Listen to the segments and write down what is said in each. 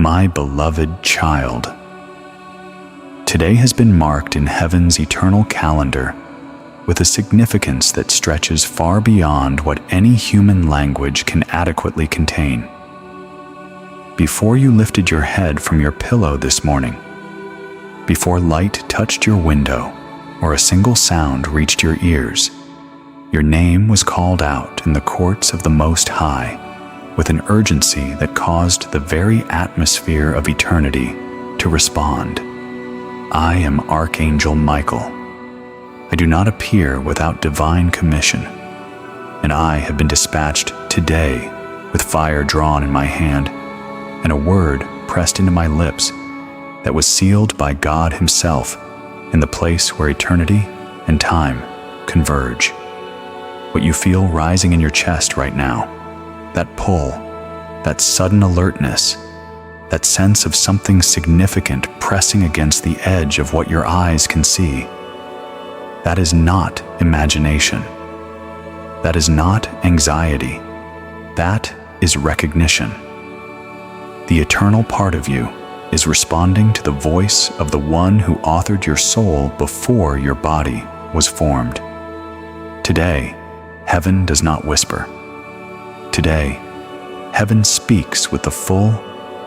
my beloved child. Today has been marked in heaven's eternal calendar with a significance that stretches far beyond what any human language can adequately contain. Before you lifted your head from your pillow this morning, before light touched your window or a single sound reached your ears, your name was called out in the courts of the Most High with an urgency that caused the very atmosphere of eternity to respond. I am Archangel Michael. I do not appear without divine commission, and I have been dispatched today with fire drawn in my hand and a word pressed into my lips that was sealed by God Himself in the place where eternity and time converge. What you feel rising in your chest right now, that pull, that sudden alertness, that sense of something significant pressing against the edge of what your eyes can see, that is not imagination. That is not anxiety. That is recognition. The eternal part of you is responding to the voice of the one who authored your soul before your body was formed. Today, heaven does not whisper. Today, heaven speaks with the full,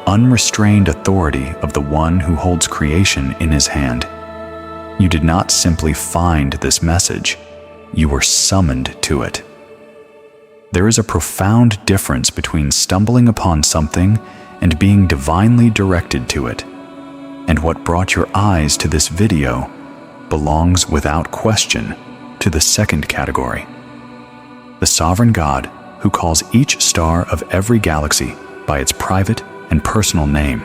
unrestrained authority of the one who holds creation in his hand. You did not simply find this message, you were summoned to it. There is a profound difference between stumbling upon something and being divinely directed to it. And what brought your eyes to this video belongs without question to the second category. The sovereign God who calls each star of every galaxy by its private and personal name,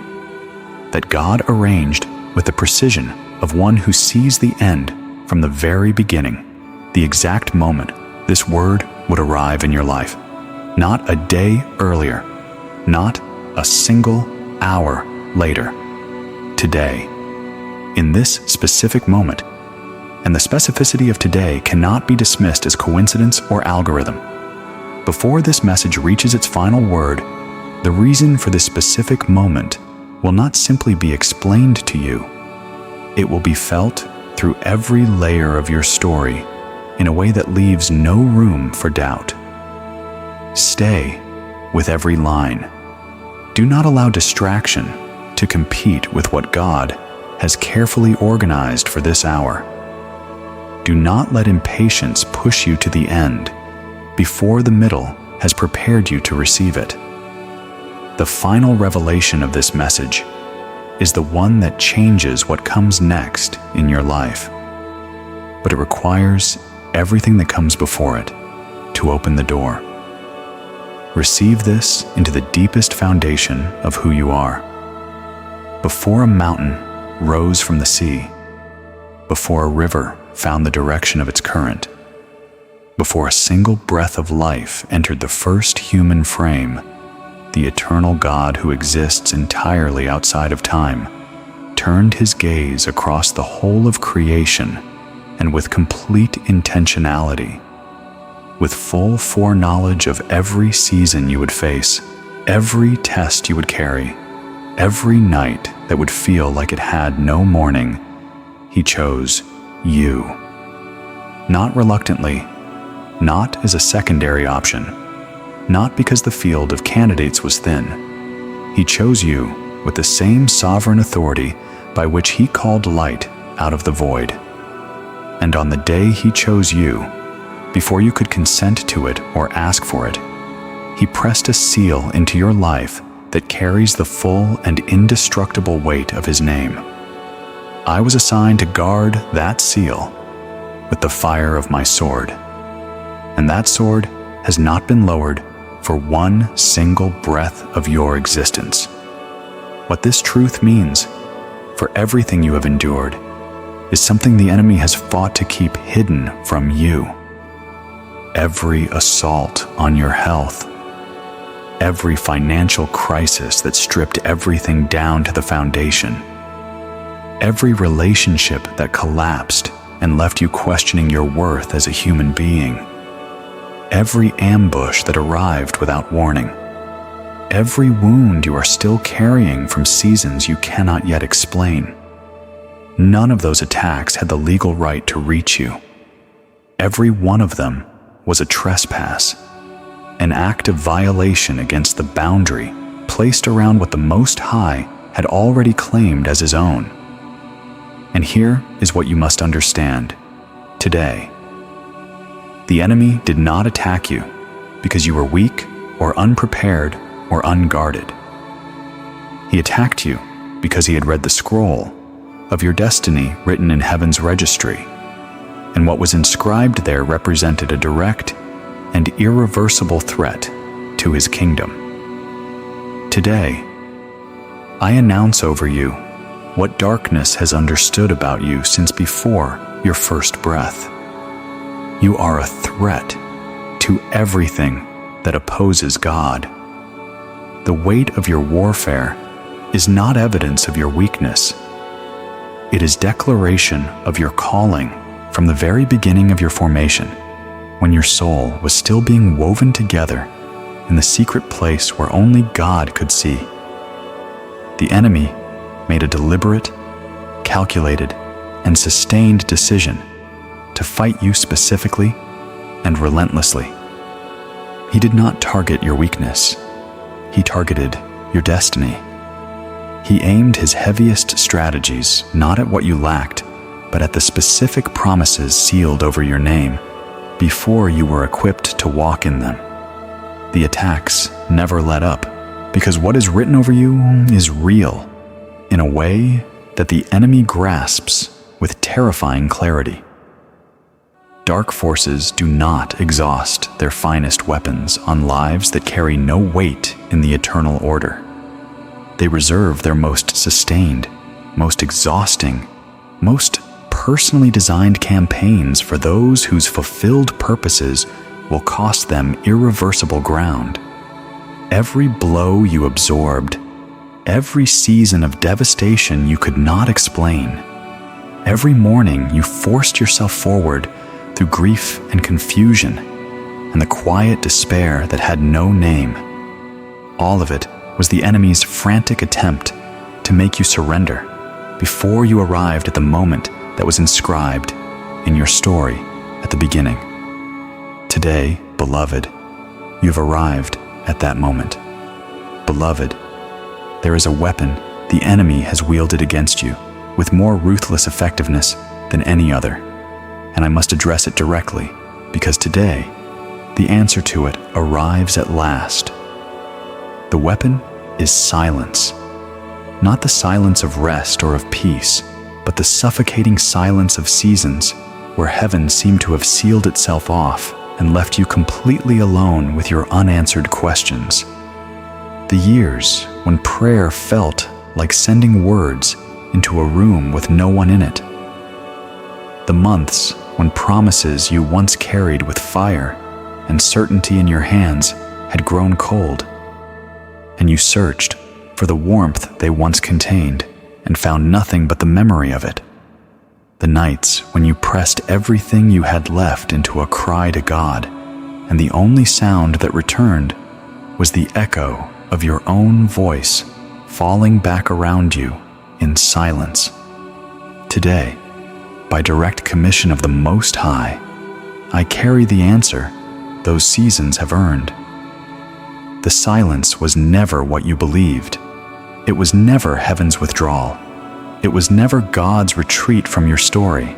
that God arranged with the precision of one who sees the end from the very beginning, the exact moment this word would arrive in your life, not a day earlier, not a single hour later, today, in this specific moment. And the specificity of today cannot be dismissed as coincidence or algorithm. Before this message reaches its final word, the reason for this specific moment will not simply be explained to you. It will be felt through every layer of your story in a way that leaves no room for doubt. Stay with every line. Do not allow distraction to compete with what God has carefully organized for this hour. Do not let impatience push you to the end before the middle has prepared you to receive it. The final revelation of this message is the one that changes what comes next in your life. But it requires everything that comes before it to open the door. Receive this into the deepest foundation of who you are. Before a mountain rose from the sea, before a river found the direction of its current, before a single breath of life entered the first human frame, the eternal God who exists entirely outside of time turned his gaze across the whole of creation and with complete intentionality, with full foreknowledge of every season you would face, every test you would carry, every night that would feel like it had no morning, he chose you. Not reluctantly, not as a secondary option, not because the field of candidates was thin. He chose you with the same sovereign authority by which he called light out of the void. And on the day he chose you, before you could consent to it or ask for it, he pressed a seal into your life that carries the full and indestructible weight of his name. I was assigned to guard that seal with the fire of my sword, and that sword has not been lowered for one single breath of your existence. What this truth means for everything you have endured is something the enemy has fought to keep hidden from you. Every assault on your health, every financial crisis that stripped everything down to the foundation, every relationship that collapsed and left you questioning your worth as a human being, every ambush that arrived without warning, every wound you are still carrying from seasons you cannot yet explain. None of those attacks had the legal right to reach you. Every one of them was a trespass, an act of violation against the boundary placed around what the Most High had already claimed as his own. And here is what you must understand today. The enemy did not attack you because you were weak or unprepared or unguarded. He attacked you because he had read the scroll of your destiny written in heaven's registry, and what was inscribed there represented a direct and irreversible threat to his kingdom. Today, I announce over you what darkness has understood about you since before your first breath. You are a threat to everything that opposes God. The weight of your warfare is not evidence of your weakness. It is declaration of your calling from the very beginning of your formation, when your soul was still being woven together in the secret place where only God could see. The enemy made a deliberate, calculated, and sustained decision to fight you specifically and relentlessly. He did not target your weakness. He targeted your destiny. He aimed his heaviest strategies not at what you lacked, but at the specific promises sealed over your name before you were equipped to walk in them. The attacks never let up, because what is written over you is real, in a way that the enemy grasps with terrifying clarity. Dark forces do not exhaust their finest weapons on lives that carry no weight in the eternal order. They reserve their most sustained, most exhausting, most personally designed campaigns for those whose fulfilled purposes will cost them irreversible ground. Every blow you absorbed, every season of devastation you could not explain, every morning you forced yourself forward through grief and confusion and the quiet despair that had no name. All of it was the enemy's frantic attempt to make you surrender before you arrived at the moment that was inscribed in your story at the beginning. Today, beloved, you've arrived at that moment. Beloved, there is a weapon the enemy has wielded against you with more ruthless effectiveness than any other, and I must address it directly because today, the answer to it arrives at last. The weapon is silence. Not the silence of rest or of peace, but the suffocating silence of seasons where heaven seemed to have sealed itself off and left you completely alone with your unanswered questions. The years when prayer felt like sending words into a room with no one in it. The months when promises you once carried with fire and certainty in your hands had grown cold, and you searched for the warmth they once contained and found nothing but the memory of it. The nights when you pressed everything you had left into a cry to God, and the only sound that returned was the echo of your own voice falling back around you in silence. Today, by direct commission of the Most High, I carry the answer those seasons have earned. The silence was never what you believed. It was never heaven's withdrawal. It was never God's retreat from your story.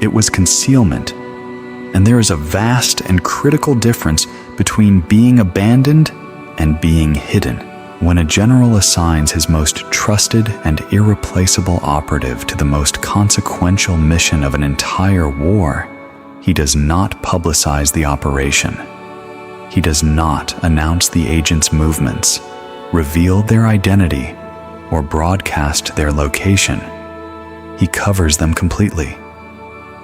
It was concealment. And there is a vast and critical difference between being abandoned and being hidden. When a general assigns his most trusted and irreplaceable operative to the most consequential mission of an entire war, he does not publicize the operation. He does not announce the agent's movements, reveal their identity, or broadcast their location. He covers them completely.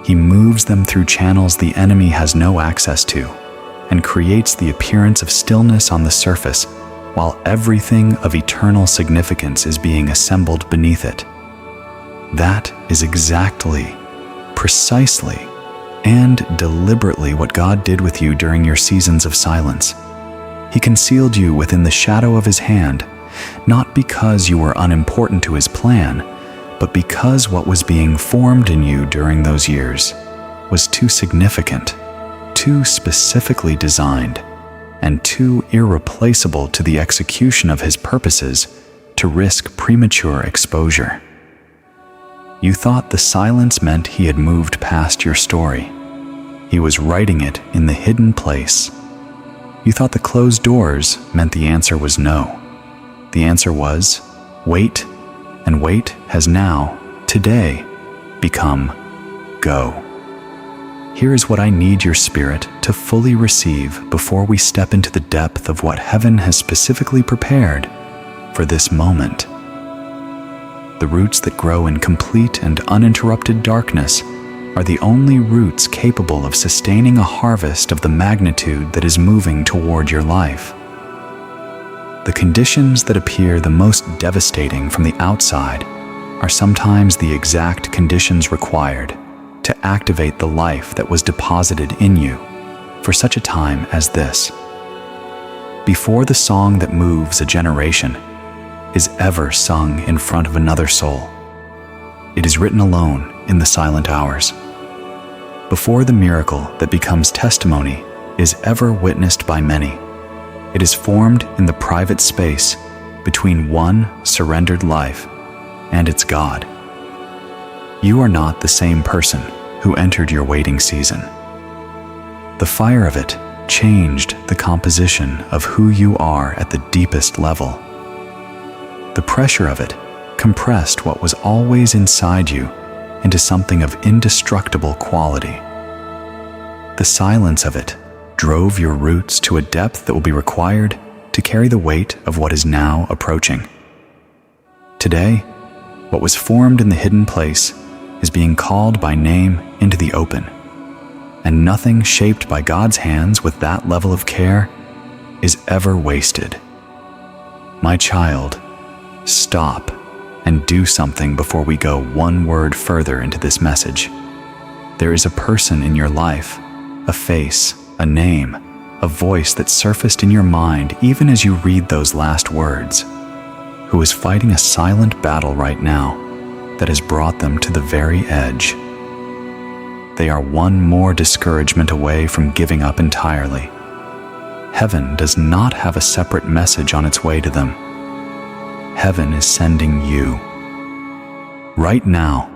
He moves them through channels the enemy has no access to, and creates the appearance of stillness on the surface while everything of eternal significance is being assembled beneath it. That is exactly, precisely, and deliberately what God did with you during your seasons of silence. He concealed you within the shadow of his hand, not because you were unimportant to his plan, but because what was being formed in you during those years was too significant, too specifically designed, and too irreplaceable to the execution of his purposes to risk premature exposure. You thought the silence meant he had moved past your story. He was writing it in the hidden place. You thought the closed doors meant the answer was no. The answer was wait, and wait has now, today, become go. Here is what I need your spirit to fully receive before we step into the depth of what heaven has specifically prepared for this moment. The roots that grow in complete and uninterrupted darkness are the only roots capable of sustaining a harvest of the magnitude that is moving toward your life. The conditions that appear the most devastating from the outside are sometimes the exact conditions required to activate the life that was deposited in you for such a time as this. Before the song that moves a generation is ever sung in front of another soul, it is written alone in the silent hours. Before the miracle that becomes testimony is ever witnessed by many, it is formed in the private space between one surrendered life and its God. You are not the same person who entered your waiting season. The fire of it changed the composition of who you are at the deepest level. The pressure of it compressed what was always inside you into something of indestructible quality. The silence of it drove your roots to a depth that will be required to carry the weight of what is now approaching. Today, what was formed in the hidden place is being called by name into the open, and nothing shaped by God's hands with that level of care is ever wasted. My child, stop and do something before we go one word further into this message. There is a person in your life, a face, a name, a voice that surfaced in your mind even as you read those last words, who is fighting a silent battle right now that has brought them to the very edge. They are one more discouragement away from giving up entirely. Heaven does not have a separate message on its way to them. Heaven is sending you. Right now,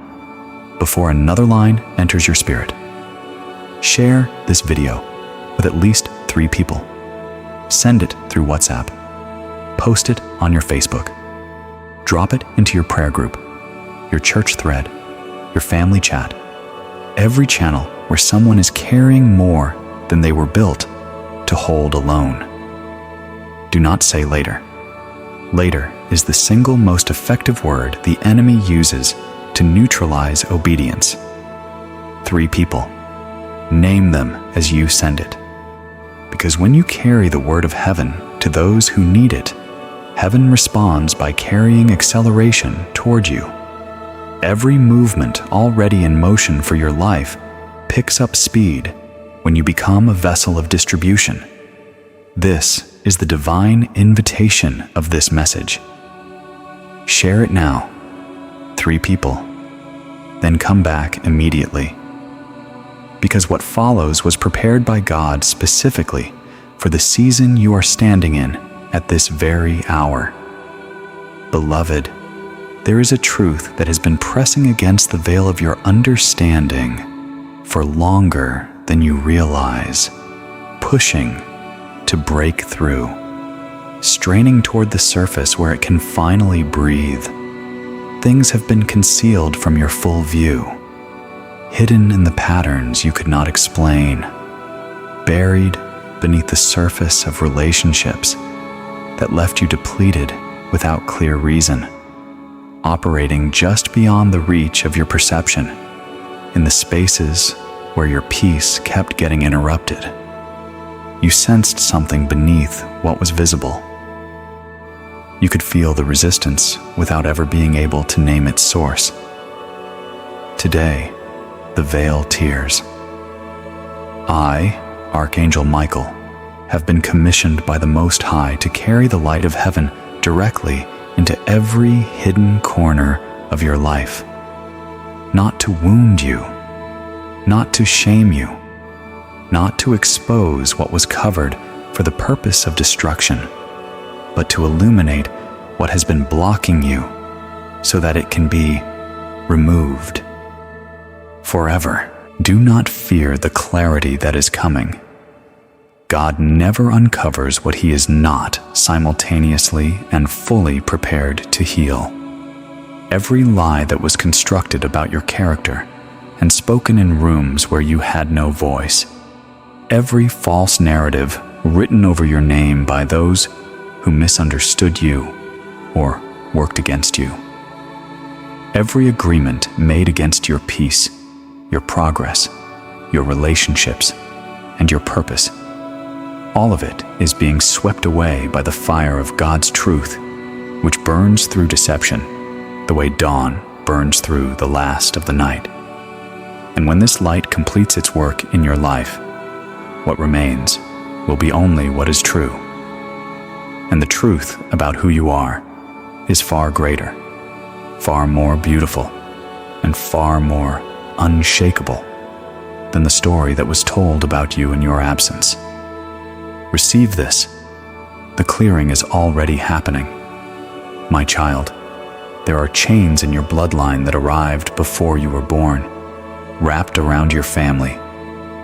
before another line enters your spirit, share this video with at least 3 people. Send it through WhatsApp. Post it on your Facebook. Drop it into your prayer group, your church thread, your family chat, every channel where someone is carrying more than they were built to hold alone. Do not say later. Later is the single most effective word the enemy uses to neutralize obedience. 3 people. Name them as you send it. Because when you carry the word of heaven to those who need it, heaven responds by carrying acceleration toward you. Every movement already in motion for your life picks up speed when you become a vessel of distribution. This is the divine invitation of this message. Share it now, 3 people, then come back immediately. Because what follows was prepared by God specifically for the season you are standing in at this very hour. Beloved, there is a truth that has been pressing against the veil of your understanding for longer than you realize, pushing to break through, straining toward the surface where it can finally breathe. Things have been concealed from your full view, hidden in the patterns you could not explain, buried beneath the surface of relationships that left you depleted without clear reason, operating just beyond the reach of your perception, in the spaces where your peace kept getting interrupted. You sensed something beneath what was visible. You could feel the resistance without ever being able to name its source. Today, the veil tears. I, Archangel Michael, have been commissioned by the Most High to carry the light of heaven directly into every hidden corner of your life. Not to wound you, not to shame you, not to expose what was covered for the purpose of destruction, but to illuminate what has been blocking you so that it can be removed forever. Do not fear the clarity that is coming. God never uncovers what He is not simultaneously and fully prepared to heal. Every lie that was constructed about your character and spoken in rooms where you had no voice, every false narrative written over your name by those who misunderstood you or worked against you, every agreement made against your peace, your progress, your relationships, and your purpose, all of it is being swept away by the fire of God's truth, which burns through deception, the way dawn burns through the last of the night. And when this light completes its work in your life, what remains will be only what is true. And the truth about who you are is far greater, far more beautiful, and far more unshakable than the story that was told about you in your absence. Receive this. The clearing is already happening. My child, there are chains in your bloodline that arrived before you were born, wrapped around your family,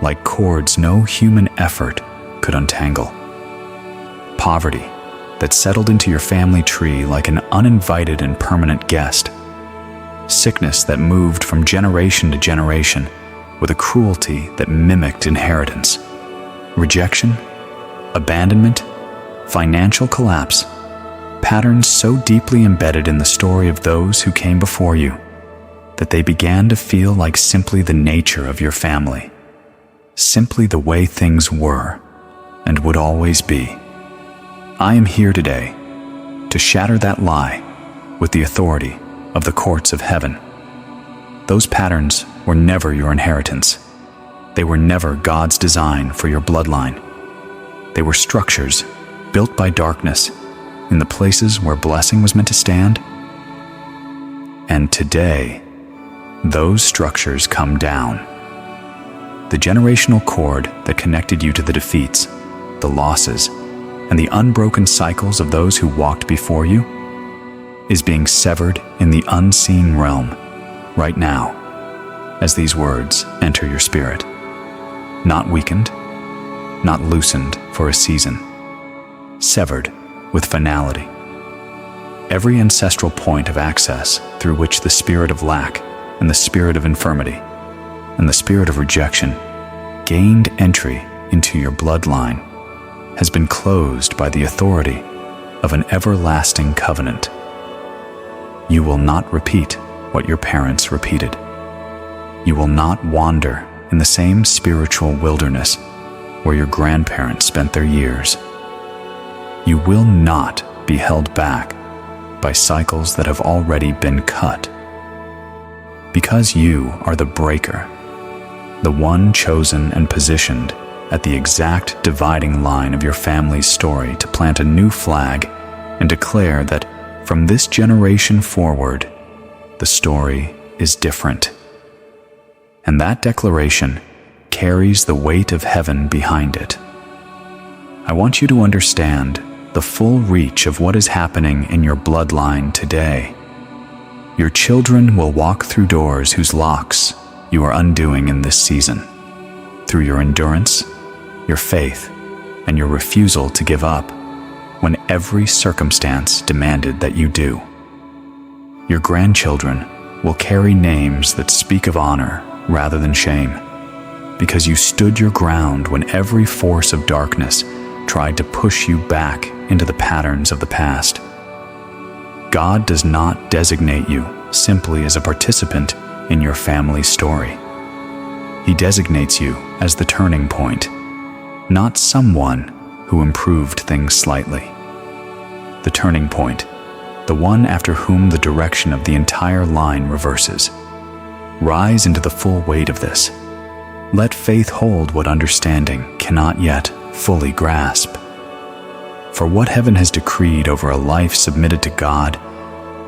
like cords no human effort could untangle. Poverty that settled into your family tree like an uninvited and permanent guest. Sickness that moved from generation to generation with a cruelty that mimicked inheritance. Rejection, abandonment, financial collapse, patterns so deeply embedded in the story of those who came before you that they began to feel like simply the nature of your family, simply the way things were and would always be. I am here today to shatter that lie with the authority of the courts of heaven. Those patterns were never your inheritance. They were never God's design for your bloodline. They were structures built by darkness in the places where blessing was meant to stand. And today, those structures come down. The generational cord that connected you to the defeats, the losses, and the unbroken cycles of those who walked before you is being severed in the unseen realm right now as these words enter your spirit. Not weakened, not loosened for a season, severed with finality. Every ancestral point of access through which the spirit of lack and the spirit of infirmity and the spirit of rejection gained entry into your bloodline has been closed by the authority of an everlasting covenant. You will not repeat what your parents repeated. You will not wander in the same spiritual wilderness where your grandparents spent their years. You will not be held back by cycles that have already been cut. Because you are the breaker, the one chosen and positioned at the exact dividing line of your family's story to plant a new flag and declare that from this generation forward, the story is different. And that declaration carries the weight of heaven behind it. I want you to understand the full reach of what is happening in your bloodline today. Your children will walk through doors whose locks you are undoing in this season, through your endurance, your faith, and your refusal to give up when every circumstance demanded that you do. Your grandchildren will carry names that speak of honor rather than shame, because you stood your ground when every force of darkness tried to push you back into the patterns of the past. God does not designate you simply as a participant in your family's story. He designates you as the turning point, not someone who improved things slightly. The turning point, the one after whom the direction of the entire line reverses. Rise into the full weight of this. Let faith hold what understanding cannot yet fully grasp. For what heaven has decreed over a life submitted to God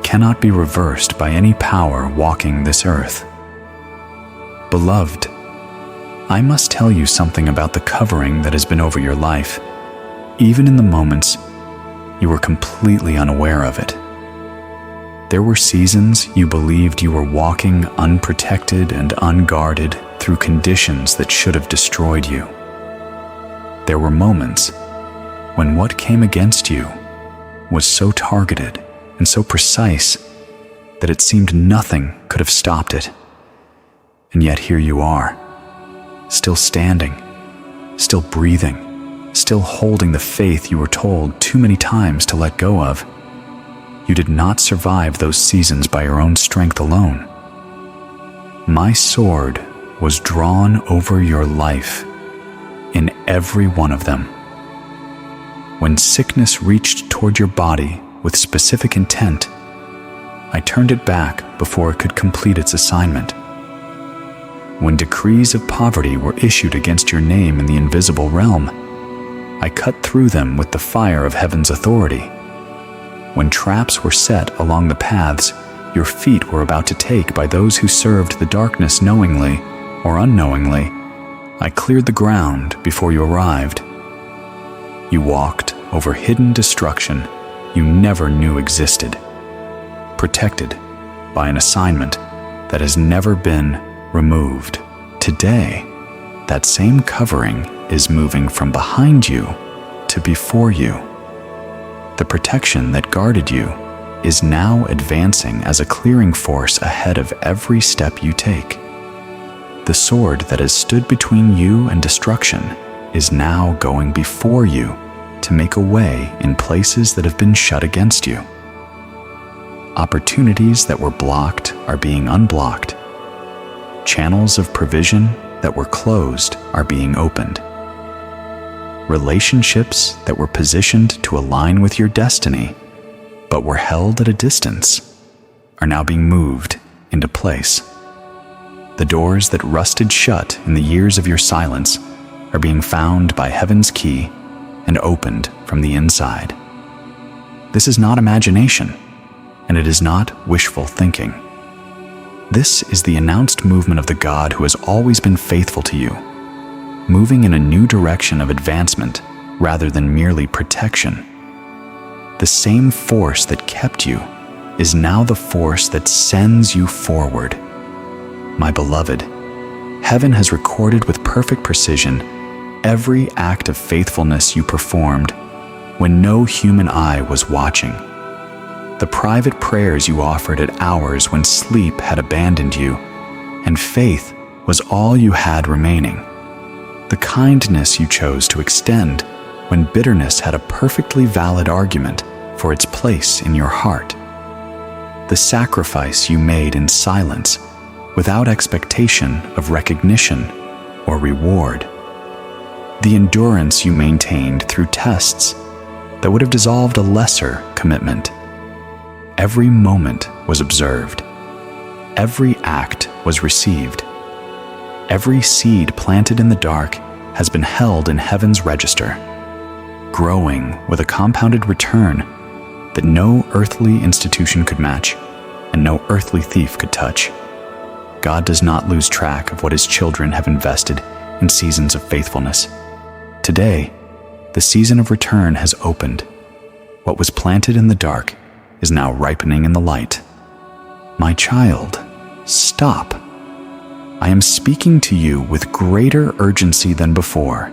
cannot be reversed by any power walking this earth. Beloved, I must tell you something about the covering that has been over your life, even in the moments you were completely unaware of it. There were seasons you believed you were walking unprotected and unguarded through conditions that should have destroyed you. There were moments when what came against you was so targeted and so precise that it seemed nothing could have stopped it. And yet here you are, still standing, still breathing, still holding the faith you were told too many times to let go of. You did not survive those seasons by your own strength alone. My sword was drawn over your life in every one of them. When sickness reached toward your body with specific intent, I turned it back before it could complete its assignment. When decrees of poverty were issued against your name in the invisible realm, I cut through them with the fire of heaven's authority. When traps were set along the paths your feet were about to take by those who served the darkness knowingly or unknowingly, I cleared the ground before you arrived. You walked over hidden destruction you never knew existed, protected by an assignment that has never been removed. Today, that same covering is moving from behind you to before you. The protection that guarded you is now advancing as a clearing force ahead of every step you take. The sword that has stood between you and destruction is now going before you to make a way in places that have been shut against you. Opportunities that were blocked are being unblocked. Channels of provision that were closed are being opened. Relationships that were positioned to align with your destiny, but were held at a distance, are now being moved into place. The doors that rusted shut in the years of your silence are being found by heaven's key and opened from the inside. This is not imagination, and it is not wishful thinking. This is the announced movement of the God who has always been faithful to you, moving in a new direction of advancement rather than merely protection. The same force that kept you is now the force that sends you forward. My beloved, heaven has recorded with perfect precision every act of faithfulness you performed when no human eye was watching. The private prayers you offered at hours when sleep had abandoned you, and faith was all you had remaining. The kindness you chose to extend when bitterness had a perfectly valid argument for its place in your heart. The sacrifice you made in silence without expectation of recognition or reward. The endurance you maintained through tests that would have dissolved a lesser commitment. Every moment was observed. Every act was received. Every seed planted in the dark has been held in heaven's register, growing with a compounded return that no earthly institution could match and no earthly thief could touch. God does not lose track of what his children have invested in seasons of faithfulness. Today, the season of return has opened. What was planted in the dark is now ripening in the light. My child, stop. I am speaking to you with greater urgency than before,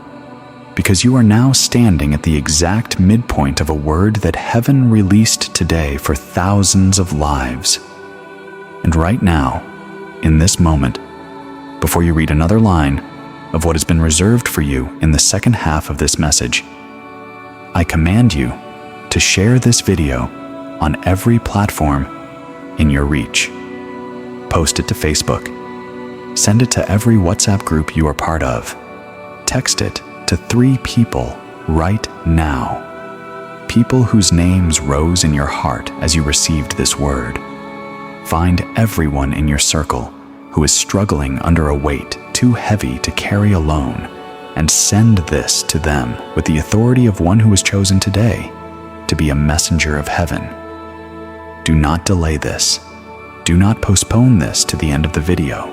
because you are now standing at the exact midpoint of a word that heaven released today for thousands of lives. And right now, in this moment, before you read another line of what has been reserved for you in the second half of this message, I command you to share this video on every platform in your reach. Post it to Facebook. Send it to every WhatsApp group you are part of. Text it to 3 people right now. People whose names rose in your heart as you received this word. Find everyone in your circle who is struggling under a weight too heavy to carry alone and send this to them with the authority of one who was chosen today to be a messenger of heaven. Do not delay this. Do not postpone this to the end of the video.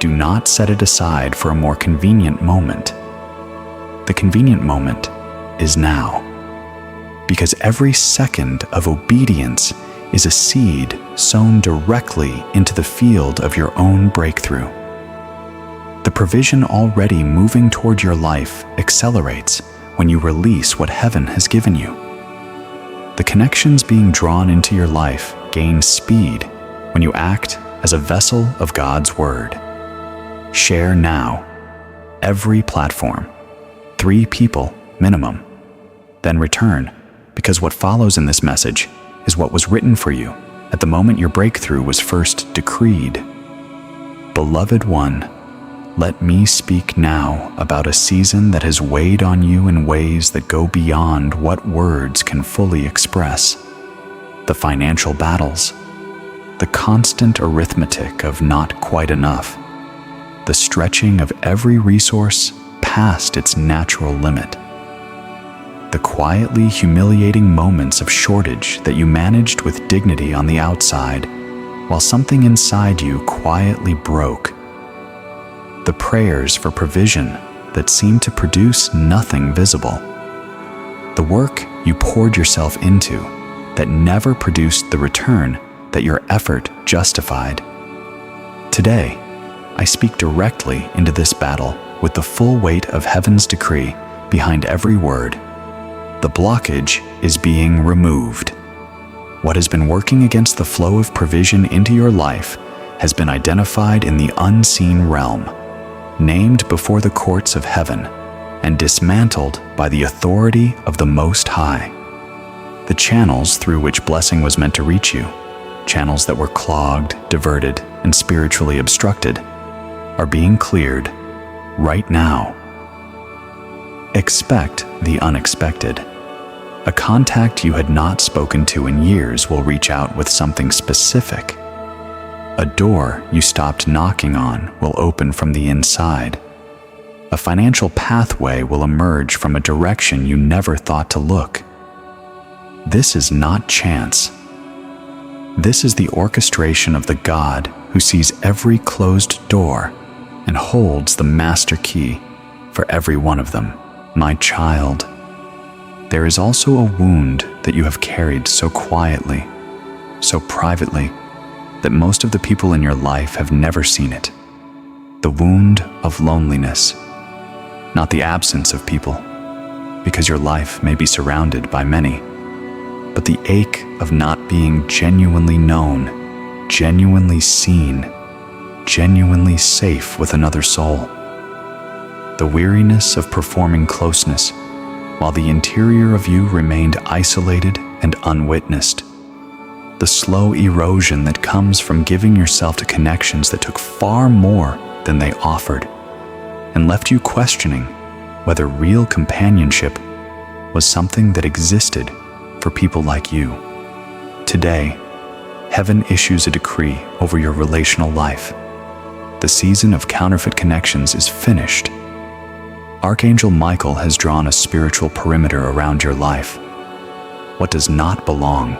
Do not set it aside for a more convenient moment. The convenient moment is now, because every second of obedience is a seed sown directly into the field of your own breakthrough. The provision already moving toward your life accelerates when you release what heaven has given you. The connections being drawn into your life gain speed when you act as a vessel of God's Word. Share now. Every platform. 3 people minimum. Then return, because what follows in this message is what was written for you at the moment your breakthrough was first decreed. Beloved one, let me speak now about a season that has weighed on you in ways that go beyond what words can fully express. The financial battles, the constant arithmetic of not quite enough, the stretching of every resource past its natural limit, the quietly humiliating moments of shortage that you managed with dignity on the outside, while something inside you quietly broke, the prayers for provision that seemed to produce nothing visible, the work you poured yourself into that never produced the return that your effort justified. Today, I speak directly into this battle with the full weight of heaven's decree behind every word. The blockage is being removed. What has been working against the flow of provision into your life has been identified in the unseen realm, named before the courts of heaven, and dismantled by the authority of the Most High. The channels through which blessing was meant to reach you, channels that were clogged, diverted, and spiritually obstructed, are being cleared right now. Expect the unexpected. A contact you had not spoken to in years will reach out with something specific. A door you stopped knocking on will open from the inside. A financial pathway will emerge from a direction you never thought to look. This is not chance. This is the orchestration of the God who sees every closed door and holds the master key for every one of them. My child, there is also a wound that you have carried so quietly, so privately, that most of the people in your life have never seen it. The wound of loneliness, not the absence of people, because your life may be surrounded by many, but the ache of not being genuinely known, genuinely seen, genuinely safe with another soul. The weariness of performing closeness, while the interior of you remained isolated and unwitnessed. The slow erosion that comes from giving yourself to connections that took far more than they offered, and left you questioning whether real companionship was something that existed for people like you. Today, heaven issues a decree over your relational life. The season of counterfeit connections is finished. Archangel Michael has drawn a spiritual perimeter around your life. What does not belong,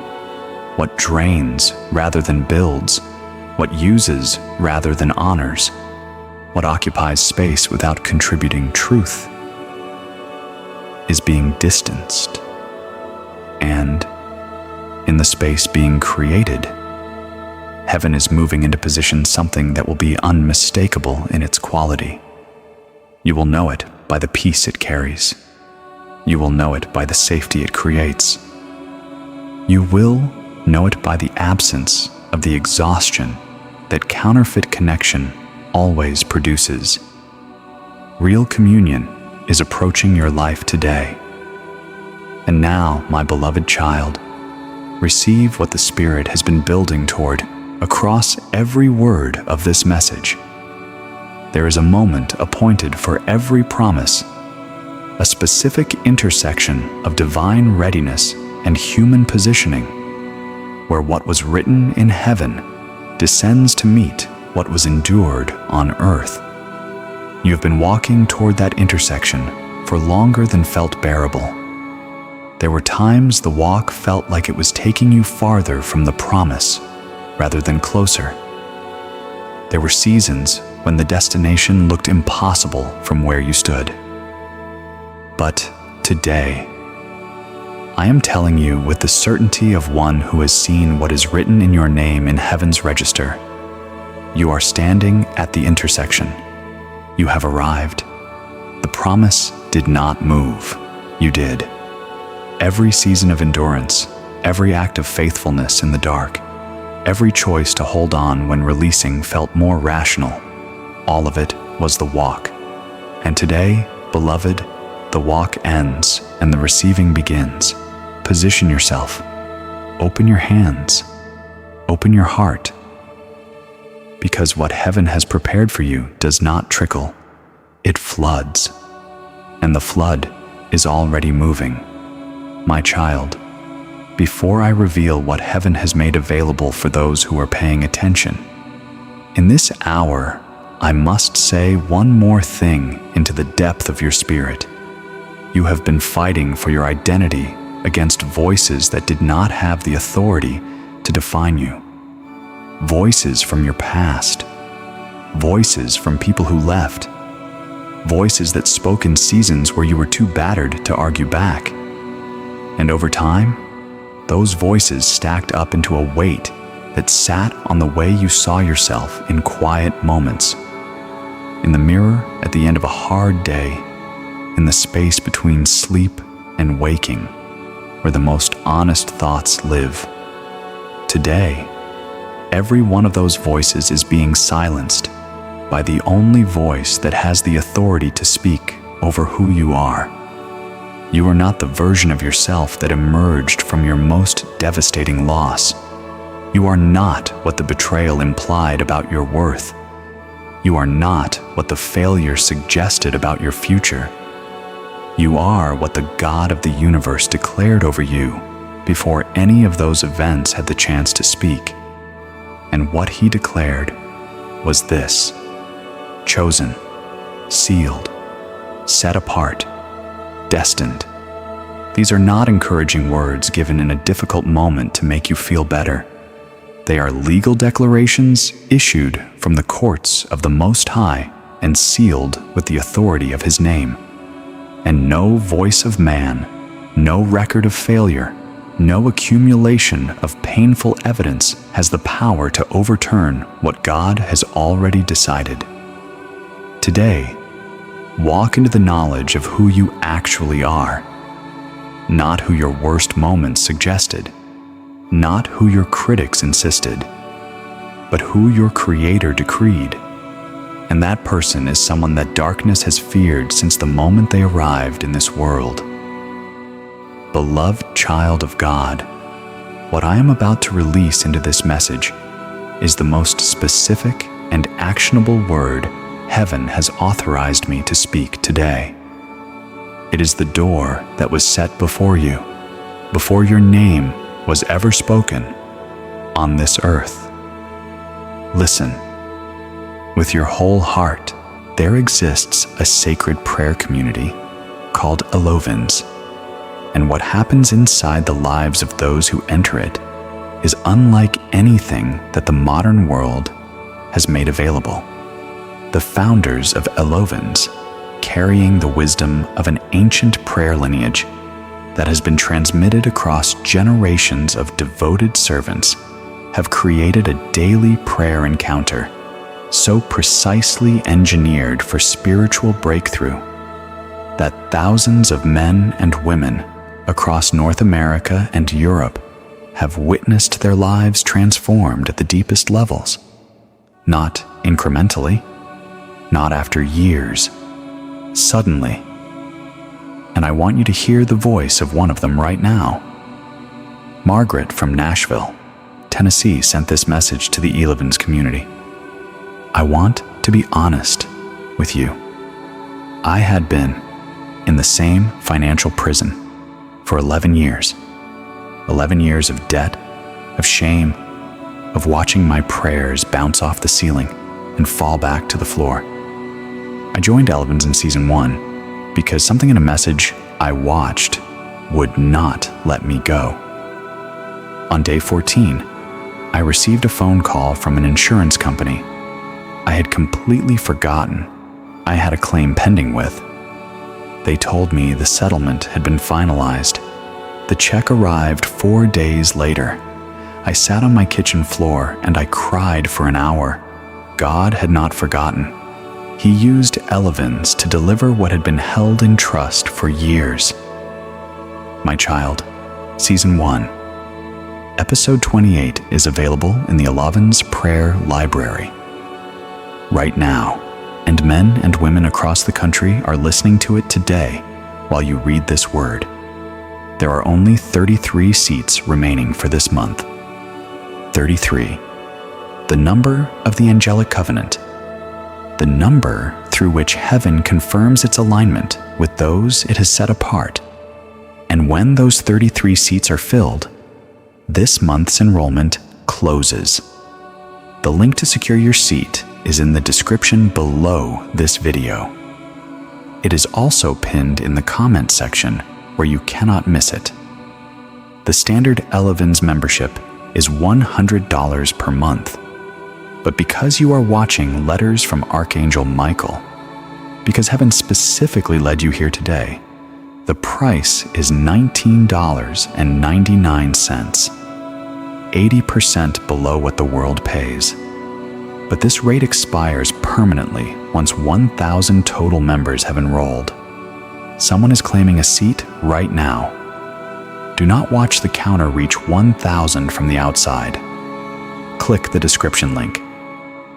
what drains rather than builds, what uses rather than honors, what occupies space without contributing truth, is being distanced. And in the space being created, heaven is moving into position something that will be unmistakable in its quality. You will know it by the peace it carries. You will know it by the safety it creates. You will know it by the absence of the exhaustion that counterfeit connection always produces. Real communion is approaching your life today. And now, my beloved child, receive what the Spirit has been building toward across every word of this message. There is a moment appointed for every promise, a specific intersection of divine readiness and human positioning, where what was written in heaven descends to meet what was endured on earth. You have been walking toward that intersection for longer than felt bearable. There were times the walk felt like it was taking you farther from the promise rather than closer. There were seasons when the destination looked impossible from where you stood. But today, I am telling you with the certainty of one who has seen what is written in your name in heaven's register. You are standing at the intersection. You have arrived. The promise did not move. You did. Every season of endurance, every act of faithfulness in the dark, every choice to hold on when releasing felt more rational, all of it was the walk. And today, beloved, the walk ends and the receiving begins. Position yourself. Open your hands. Open your heart. Because what heaven has prepared for you does not trickle. It floods. And the flood is already moving. My child, before I reveal what heaven has made available for those who are paying attention, in this hour, I must say one more thing into the depth of your spirit. You have been fighting for your identity against voices that did not have the authority to define you. Voices from your past. Voices from people who left. Voices that spoke in seasons where you were too battered to argue back. And over time, those voices stacked up into a weight that sat on the way you saw yourself in quiet moments. In the mirror at the end of a hard day, in the space between sleep and waking, where the most honest thoughts live. Today, every one of those voices is being silenced by the only voice that has the authority to speak over who you are. You are not the version of yourself that emerged from your most devastating loss. You are not what the betrayal implied about your worth. You are not what the failure suggested about your future. You are what the God of the universe declared over you before any of those events had the chance to speak. And what he declared was this: chosen, sealed, set apart, destined. These are not encouraging words given in a difficult moment to make you feel better. They are legal declarations issued from the courts of the Most High and sealed with the authority of his name. And no voice of man, no record of failure, no accumulation of painful evidence has the power to overturn what God has already decided. Today, walk into the knowledge of who you actually are, not who your worst moments suggested, not who your critics insisted, but who your Creator decreed. And that person is someone that darkness has feared since the moment they arrived in this world. Beloved child of God, what I am about to release into this message is the most specific and actionable word heaven has authorized me to speak today. It is the door that was set before you, before your name was ever spoken on this earth. Listen. With your whole heart, there exists a sacred prayer community called Elovins, and what happens inside the lives of those who enter it is unlike anything that the modern world has made available. The founders of Elovins, carrying the wisdom of an ancient prayer lineage that has been transmitted across generations of devoted servants, have created a daily prayer encounter so precisely engineered for spiritual breakthrough that thousands of men and women across North America and Europe have witnessed their lives transformed at the deepest levels, not incrementally, not after years, suddenly. And I want you to hear the voice of one of them right now. Margaret from Nashville, Tennessee sent this message to the Elovins community. I want to be honest with you. I had been in the same financial prison for 11 years. 11 years of debt, of shame, of watching my prayers bounce off the ceiling and fall back to the floor. I joined Elevens in Season 1 because something in a message I watched would not let me go. On day 14, I received a phone call from an insurance company I had completely forgotten I had a claim pending with. They told me the settlement had been finalized. The check arrived 4 days later. I sat on my kitchen floor and I cried for an hour. God had not forgotten. He used Elevens to deliver what had been held in trust for years. My child, Season 1. Episode 28 is available in the Elevens Prayer Library. Right now, and men and women across the country are listening to it today while you read this word. There are only 33 seats remaining for this month. 33. The number of the angelic covenant. The number through which heaven confirms its alignment with those it has set apart. And when those 33 seats are filled, this month's enrollment closes. The link to secure your seat is in the description below this video. It is also pinned in the comment section where you cannot miss it. The standard Elevens membership is $100 per month. But because you are watching Letters from Archangel Michael, because heaven specifically led you here today, the price is $19.99, 80% below what the world pays. But this rate expires permanently once 1,000 total members have enrolled. Someone is claiming a seat right now. Do not watch the counter reach 1,000 from the outside. Click the description link.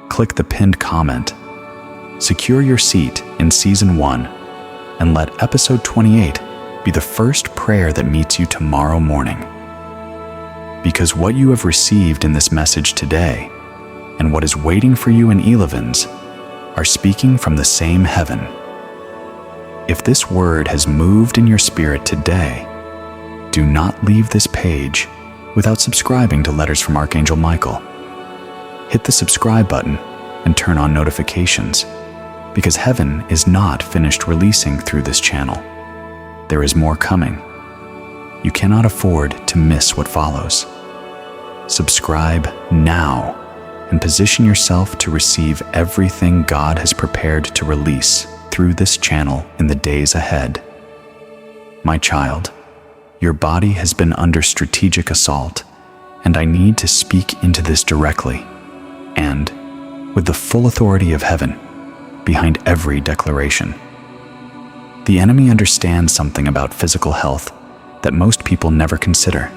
Click the pinned comment. Secure your seat in Season 1 and let Episode 28 be the first prayer that meets you tomorrow morning. Because what you have received in this message today and what is waiting for you in Elevens are speaking from the same heaven. If this word has moved in your spirit today, do not leave this page without subscribing to Letters from Archangel Michael. Hit the subscribe button and turn on notifications, because heaven is not finished releasing through this channel. There is more coming. You cannot afford to miss what follows. Subscribe now and position yourself to receive everything God has prepared to release through this channel in the days ahead. My child, your body has been under strategic assault, and I need to speak into this directly and with the full authority of heaven behind every declaration. The enemy understands something about physical health that most people never consider.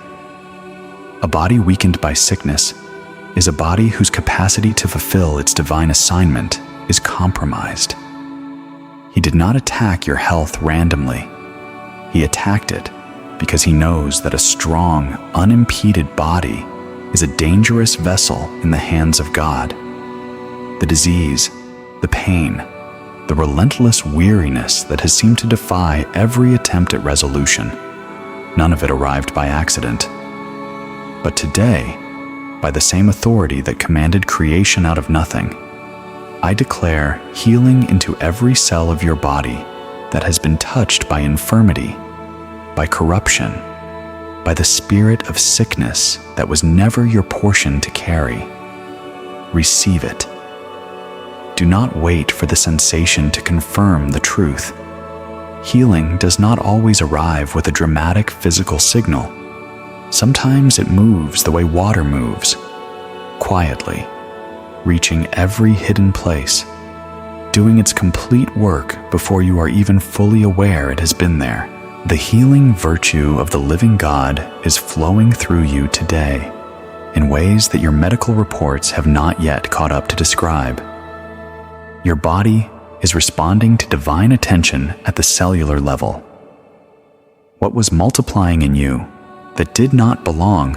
A body weakened by sickness is a body whose capacity to fulfill its divine assignment is compromised. He did not attack your health randomly. He attacked it because he knows that a strong, unimpeded body is a dangerous vessel in the hands of God. The disease, the pain, the relentless weariness that has seemed to defy every attempt at resolution, none of it arrived by accident. But today, by the same authority that commanded creation out of nothing, I declare healing into every cell of your body that has been touched by infirmity, by corruption, by the spirit of sickness that was never your portion to carry. Receive it. Do not wait for the sensation to confirm the truth. Healing does not always arrive with a dramatic physical signal. Sometimes it moves the way water moves, quietly, reaching every hidden place, doing its complete work before you are even fully aware it has been there. The healing virtue of the living God is flowing through you today in ways that your medical reports have not yet caught up to describe. Your body is responding to divine attention at the cellular level. What was multiplying in you that did not belong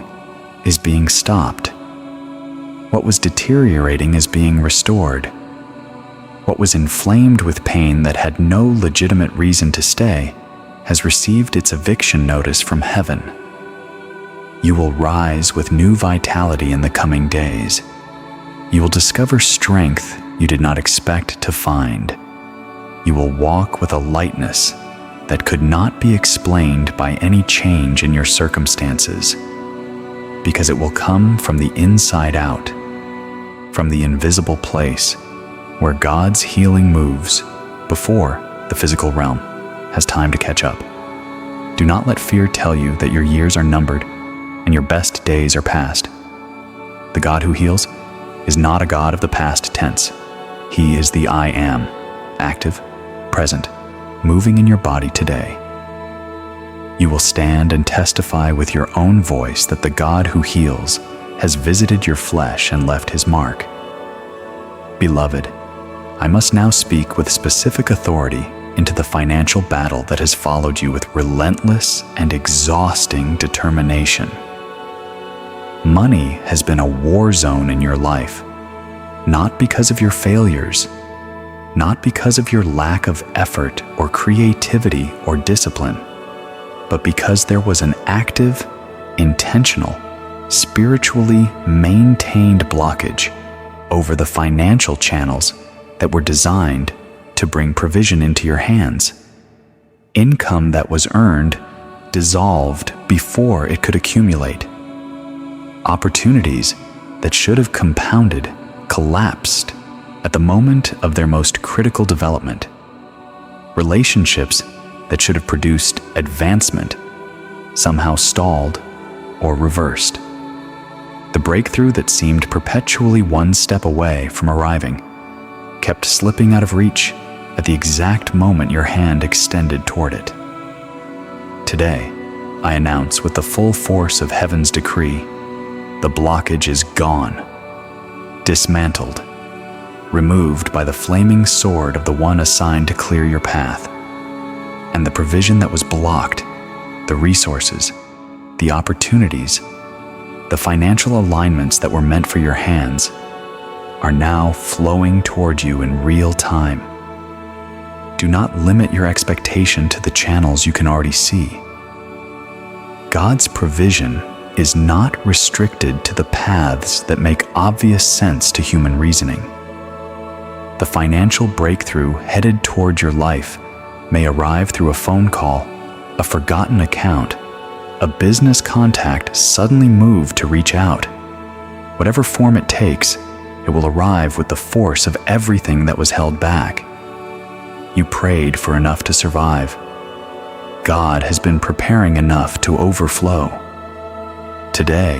is being stopped. What was deteriorating is being restored. What was inflamed with pain that had no legitimate reason to stay has received its eviction notice from heaven. You will rise with new vitality in the coming days. You will discover strength you did not expect to find. you will walk with a lightness that could not be explained by any change in your circumstances, because it will come from the inside out, from the invisible place where God's healing moves before the physical realm has time to catch up. Do not let fear tell you that your years are numbered and your best days are past. The God who heals is not a God of the past tense. He is the I Am, active, present, moving in your body today. You will stand and testify with your own voice that the God who heals has visited your flesh and left his mark. Beloved, I must now speak with specific authority into the financial battle that has followed you with relentless and exhausting determination. Money has been a war zone in your life, not because of your failures, not because of your lack of effort or creativity or discipline, but because there was an active, intentional, spiritually maintained blockage over the financial channels that were designed to bring provision into your hands. Income that was earned dissolved before it could accumulate. Opportunities that should have compounded collapsed at the moment of their most critical development. Relationships that should have produced advancement somehow stalled or reversed. The breakthrough that seemed perpetually one step away from arriving kept slipping out of reach at the exact moment your hand extended toward it. Today, I announce with the full force of heaven's decree, the blockage is gone, dismantled, removed by the flaming sword of the one assigned to clear your path. And the provision that was blocked, the resources, the opportunities, the financial alignments that were meant for your hands, are now flowing toward you in real time. Do not limit your expectation to the channels you can already see. God's provision is not restricted to the paths that make obvious sense to human reasoning. The financial breakthrough headed toward your life may arrive through a phone call, a forgotten account, a business contact suddenly moved to reach out. Whatever form it takes, it will arrive with the force of everything that was held back. You prayed for enough to survive. God has been preparing enough to overflow. Today,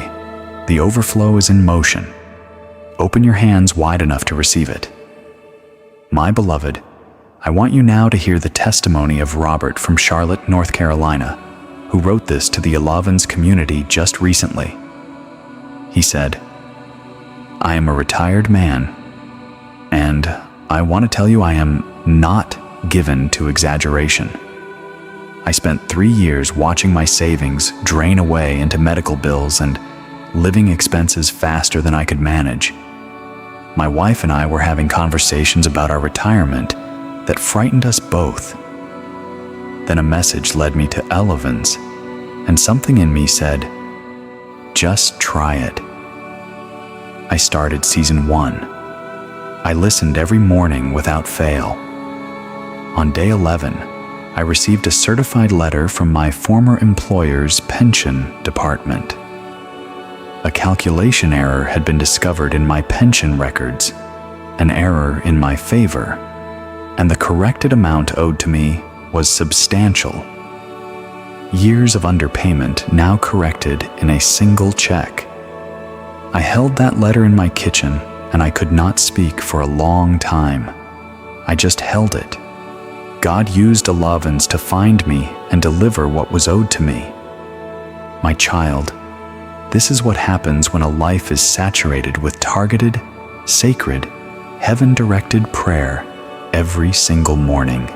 the overflow is in motion. Open your hands wide enough to receive it. My beloved, I want you now to hear the testimony of Robert from Charlotte, North Carolina, who wrote this to the Alavans community just recently. He said, "I am a retired man, and I want to tell you I am not given to exaggeration. I spent 3 years watching my savings drain away into medical bills and living expenses faster than I could manage. My wife and I were having conversations about our retirement that frightened us both. Then a message led me to Alavans, and something in me said, 'Just try it.' I started season 1. I listened every morning without fail. On day 11, I received a certified letter from my former employer's pension department. A calculation error had been discovered in my pension records, an error in my favor, and the corrected amount owed to me was substantial. Years of underpayment now corrected in a single check. I held that letter in my kitchen, and I could not speak for a long time. I just held it. God used Alavans to find me and deliver what was owed to me. My child, this is what happens when a life is saturated with targeted, sacred, heaven-directed prayer every single morning.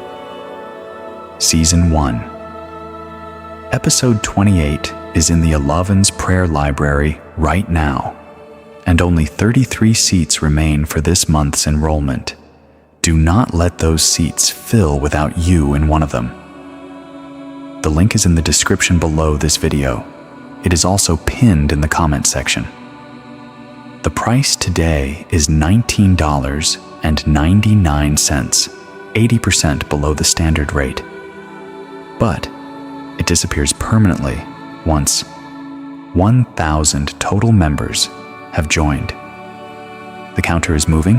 Season 1. Episode 28 is in the Alavans Prayer Library right now, and only 33 seats remain for this month's enrollment. Do not let those seats fill without you in one of them. The link is in the description below this video. It is also pinned in the comment section. The price today is $19.99. 80% below the standard rate. But it disappears permanently once 1,000 total members have joined. The counter is moving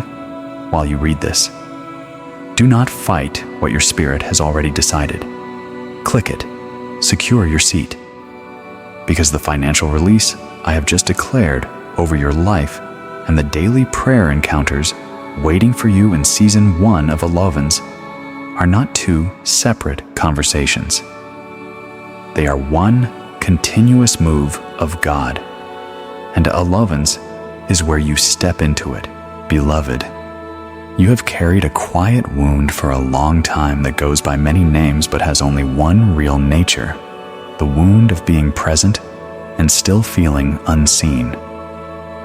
while you read this. Do not fight what your spirit has already decided. Click it. Secure your seat. Because the financial release I have just declared over your life and the daily prayer encounters waiting for you in Season 1 of Alovans are not two separate conversations. They are one continuous move of God, and Alovans is where you step into it. Beloved, you have carried a quiet wound for a long time that goes by many names but has only one real nature, the wound of being present and still feeling unseen.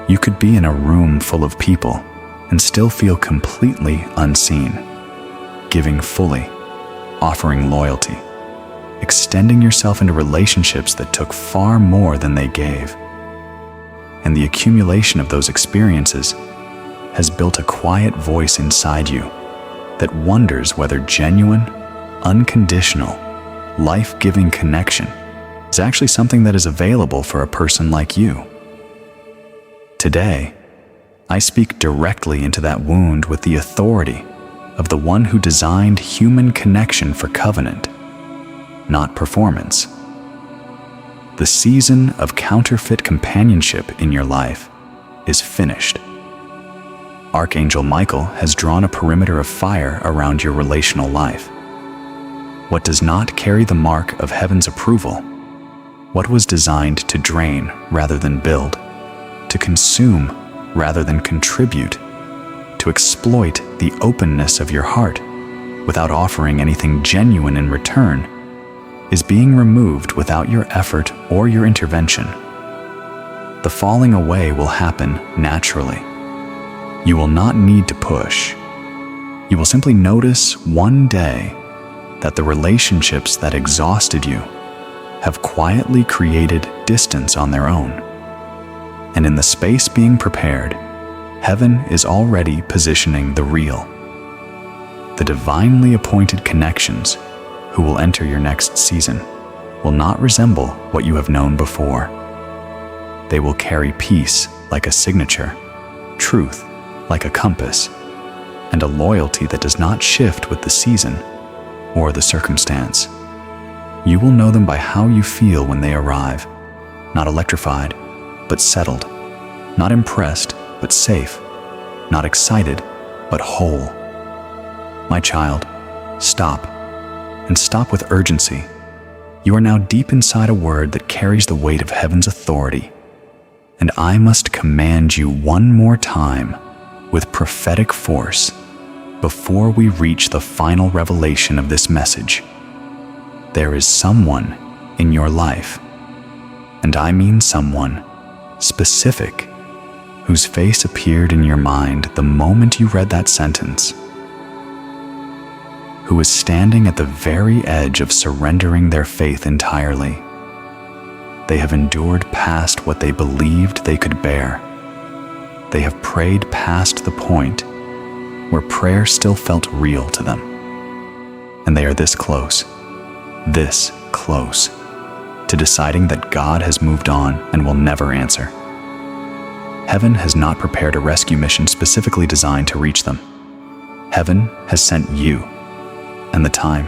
You could be in a room full of people and still feel completely unseen, giving fully, offering loyalty, extending yourself into relationships that took far more than they gave. And the accumulation of those experiences has built a quiet voice inside you that wonders whether genuine, unconditional, life-giving connection is actually something that is available for a person like you. Today, I speak directly into that wound with the authority of the one who designed human connection for covenant, not performance. The season of counterfeit companionship in your life is finished. Archangel Michael has drawn a perimeter of fire around your relational life. What does not carry the mark of heaven's approval, what was designed to drain rather than build, to consume rather than contribute, to exploit the openness of your heart without offering anything genuine in return, is being removed without your effort or your intervention. The falling away will happen naturally. You will not need to push. You will simply notice one day that the relationships that exhausted you have quietly created distance on their own. And in the space being prepared, heaven is already positioning the real. The divinely appointed connections who will enter your next season will not resemble what you have known before. They will carry peace like a signature, truth like a compass, and a loyalty that does not shift with the season or the circumstance. You will know them by how you feel when they arrive, not electrified, but settled, not impressed, but safe, not excited, but whole. My child, stop, and stop with urgency. You are now deep inside a word that carries the weight of heaven's authority, and I must command you one more time with prophetic force before we reach the final revelation of this message. There is someone in your life, and I mean someone specific, whose face appeared in your mind the moment you read that sentence, who is standing at the very edge of surrendering their faith entirely. They have endured past what they believed they could bear. They have prayed past the point where prayer still felt real to them. And they are this close to deciding that God has moved on and will never answer. Heaven has not prepared a rescue mission specifically designed to reach them. Heaven has sent you, and the time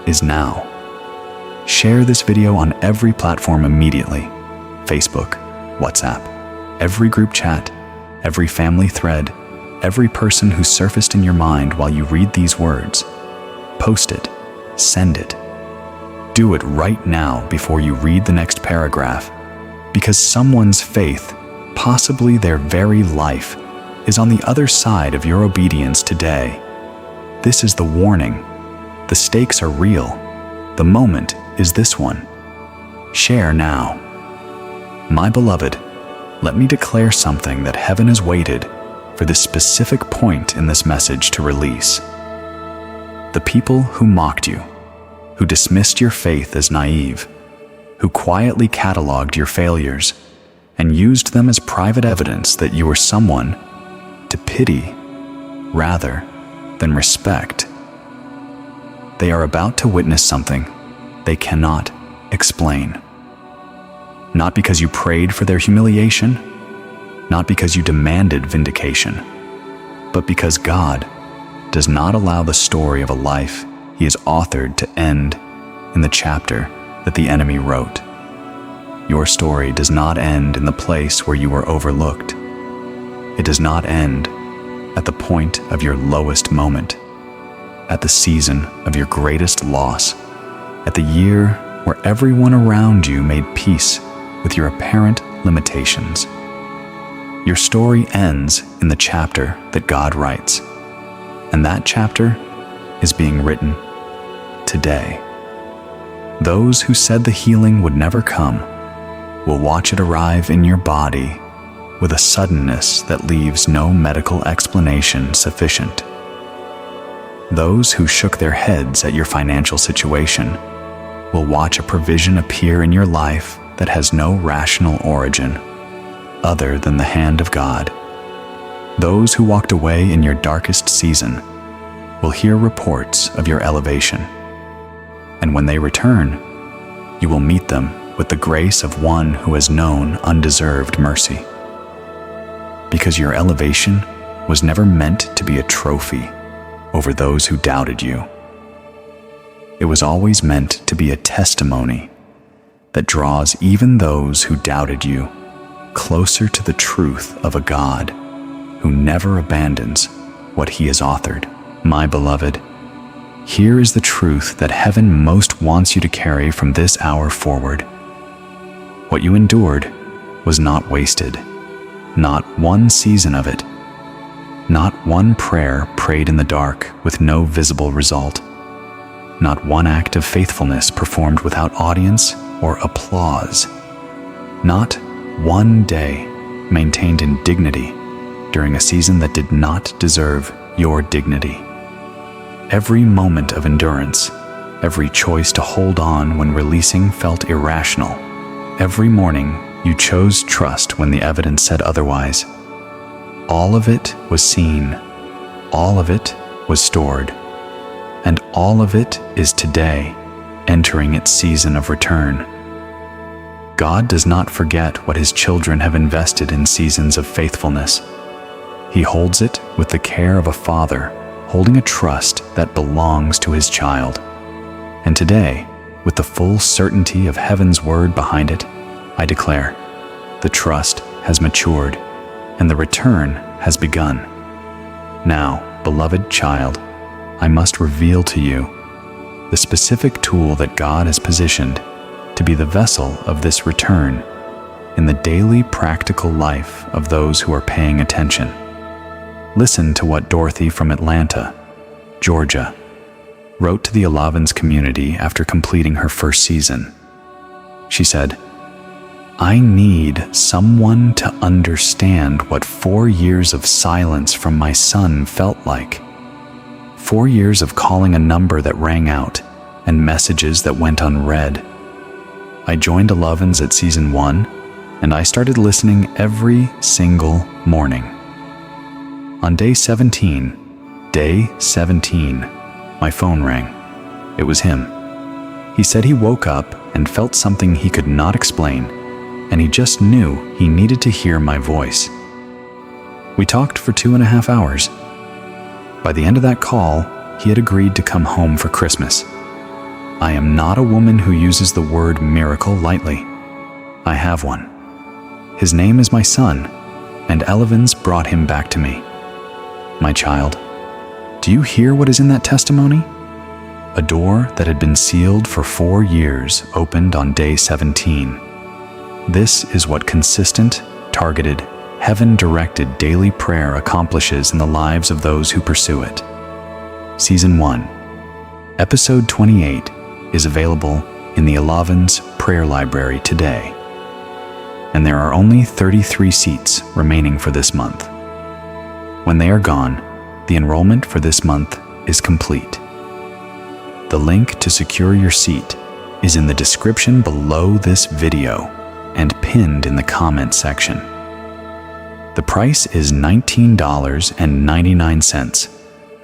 is now. Share this video on every platform immediately: Facebook, WhatsApp, every group chat, every family thread, every person who surfaced in your mind while you read these words. Post it, send it. Do it right now before you read the next paragraph, because someone's faith, possibly their very life, is on the other side of your obedience today. This is the warning. The stakes are real. The moment is this one. Share now. My beloved, let me declare something that heaven has waited for this specific point in this message to release. The people who mocked you, who dismissed your faith as naive, who quietly cataloged your failures and used them as private evidence that you were someone to pity rather than respect, They are about to witness something they cannot explain. Not because you prayed for their humiliation, not because you demanded vindication, but because God does not allow the story of a life He has authored to end in the chapter that the enemy wrote. Your story does not end in the place where you were overlooked. It does not end at the point of your lowest moment, at the season of your greatest loss, at the year where everyone around you made peace with your apparent limitations. Your story ends in the chapter that God writes, and that chapter is being written today. Those who said the healing would never come will watch it arrive in your body with a suddenness that leaves no medical explanation sufficient. Those who shook their heads at your financial situation will watch a provision appear in your life that has no rational origin other than the hand of God. Those who walked away in your darkest season will hear reports of your elevation. And when they return, you will meet them with the grace of one who has known undeserved mercy. Because your elevation was never meant to be a trophy over those who doubted you. It was always meant to be a testimony that draws even those who doubted you closer to the truth of a God who never abandons what He has authored. My beloved, here is the truth that heaven most wants you to carry from this hour forward. What you endured was not wasted, not one season of it, not one prayer prayed in the dark with no visible result, not one act of faithfulness performed without audience or applause, not one day maintained in dignity during a season that did not deserve your dignity. Every moment of endurance, every choice to hold on when releasing felt irrational, every morning you chose trust when the evidence said otherwise. All of it was seen, all of it was stored, and all of it is today entering its season of return. God does not forget what His children have invested in seasons of faithfulness. He holds it with the care of a father, holding a trust that belongs to his child. And today, with the full certainty of heaven's word behind it, I declare, the trust has matured, and the return has begun. Now, beloved child, I must reveal to you the specific tool that God has positioned to be the vessel of this return in the daily practical life of those who are paying attention. Listen to what Dorothy from Atlanta, Georgia, wrote to the Alavans community after completing her first season. She said, "I need someone to understand what 4 years of silence from my son felt like. 4 years of calling a number that rang out and messages that went unread. I joined Alavans at season 1, and I started listening every single morning. On day 17, my phone rang. It was him. He said he woke up and felt something he could not explain, and he just knew he needed to hear my voice. We talked for 2.5 hours. By the end of that call, he had agreed to come home for Christmas. I am not a woman who uses the word miracle lightly. I have one. His name is my son, and Alavans brought him back to me. My child, do you hear what is in that testimony? A door that had been sealed for 4 years opened on day 17. This is what consistent, targeted, heaven-directed daily prayer accomplishes in the lives of those who pursue it. Season 1, Episode 28 is available in the Alavans Prayer Library today. And there are only 33 seats remaining for this month. When they are gone, the enrollment for this month is complete. The link to secure your seat is in the description below this video and pinned in the comment section. The price is $19.99,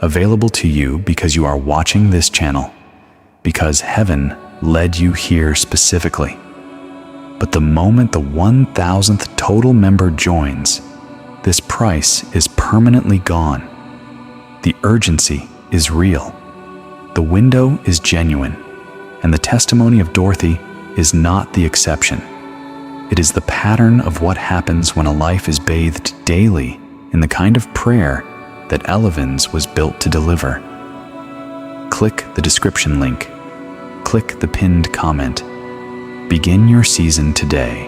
available to you because you are watching this channel because heaven led you here specifically. But the moment the 1,000th total member joins, this price is permanently gone. The urgency is real. The window is genuine, and the testimony of Dorothy is not the exception. It is the pattern of what happens when a life is bathed daily in the kind of prayer that Elevens was built to deliver. Click the description link. Click the pinned comment. Begin your season today.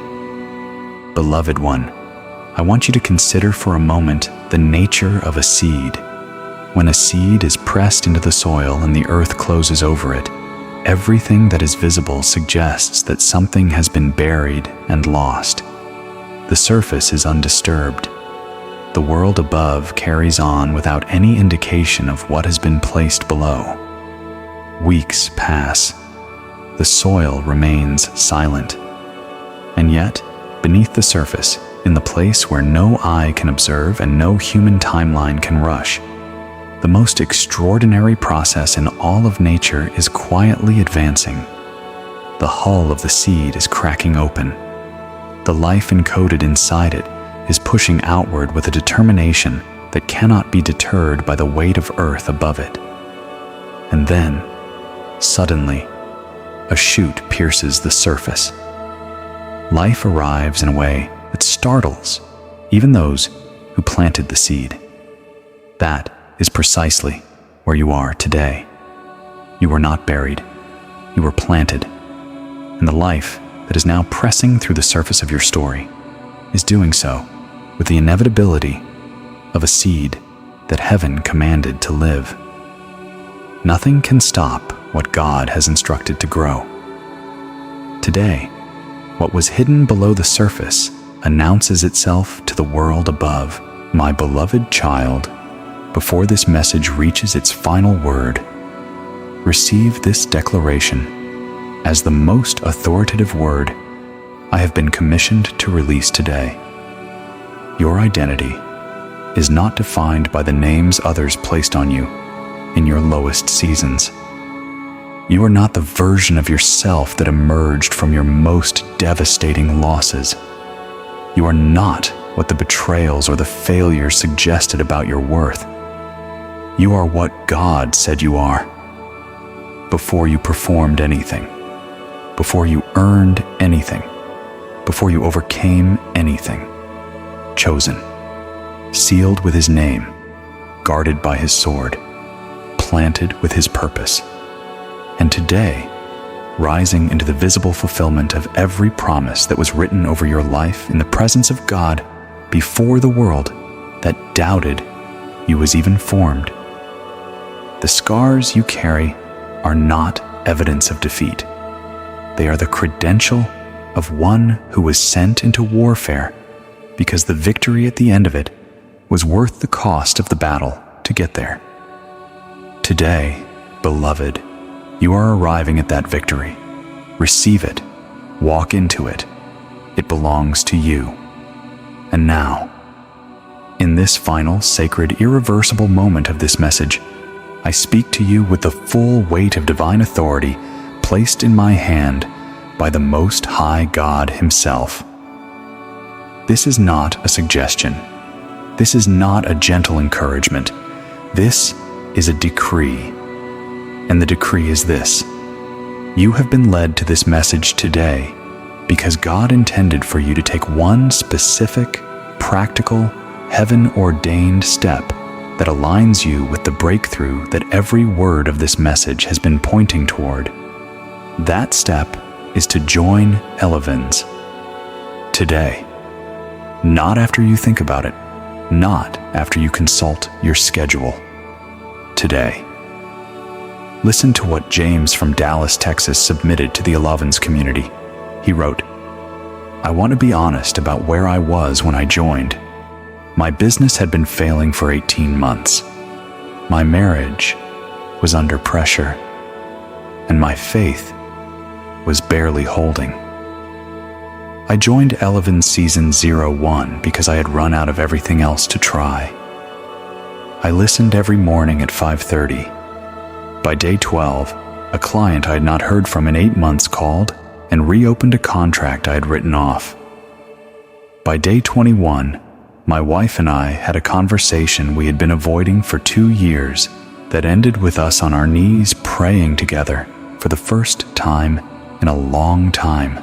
Beloved one, I want you to consider for a moment the nature of a seed. When a seed is pressed into the soil and the earth closes over it, everything that is visible suggests that something has been buried and lost. The surface is undisturbed. The world above carries on without any indication of what has been placed below. Weeks pass. The soil remains silent. And yet, beneath the surface, in the place where no eye can observe and no human timeline can rush, the most extraordinary process in all of nature is quietly advancing. The hull of the seed is cracking open. The life encoded inside it is pushing outward with a determination that cannot be deterred by the weight of earth above it. And then, suddenly, a shoot pierces the surface. Life arrives in a way that startles even those who planted the seed. That is precisely where you are today. You were not buried. You were planted. And the life that is now pressing through the surface of your story is doing so with the inevitability of a seed that heaven commanded to live. Nothing can stop what God has instructed to grow. Today, what was hidden below the surface announces itself to the world above. My beloved child, before this message reaches its final word, receive this declaration as the most authoritative word I have been commissioned to release today. Your identity is not defined by the names others placed on you in your lowest seasons. You are not the version of yourself that emerged from your most devastating losses. You are not what the betrayals or the failures suggested about your worth. You are what God said you are. Before you performed anything, before you earned anything, before you overcame anything, chosen, sealed with His name, guarded by His sword, planted with His purpose, and today, rising into the visible fulfillment of every promise that was written over your life in the presence of God before the world that doubted you was even formed. The scars you carry are not evidence of defeat. They are the credential of one who was sent into warfare because the victory at the end of it was worth the cost of the battle to get there. Today, beloved, you are arriving at that victory. Receive it. Walk into it. It belongs to you. And now, in this final, sacred, irreversible moment of this message, I speak to you with the full weight of divine authority placed in my hand by the Most High God Himself. This is not a suggestion. This is not a gentle encouragement. This is a decree. And the decree is this: you have been led to this message today because God intended for you to take one specific, practical, heaven-ordained step that aligns you with the breakthrough that every word of this message has been pointing toward. That step is to join Elevens today. Not after you think about it, not after you consult your schedule. Today. Listen to what James from Dallas, Texas submitted to the Elevens community. He wrote, "I want to be honest about where I was when I joined. My business had been failing for 18 months. My marriage was under pressure, and my faith was barely holding. I joined Elevens Season 01 because I had run out of everything else to try. I listened every morning at 5:30. By day 12, A client I had not heard from in 8 months called and reopened a contract I had written off. By day 21, my wife and I had a conversation we had been avoiding for 2 years that ended with us on our knees praying together for the first time in a long time.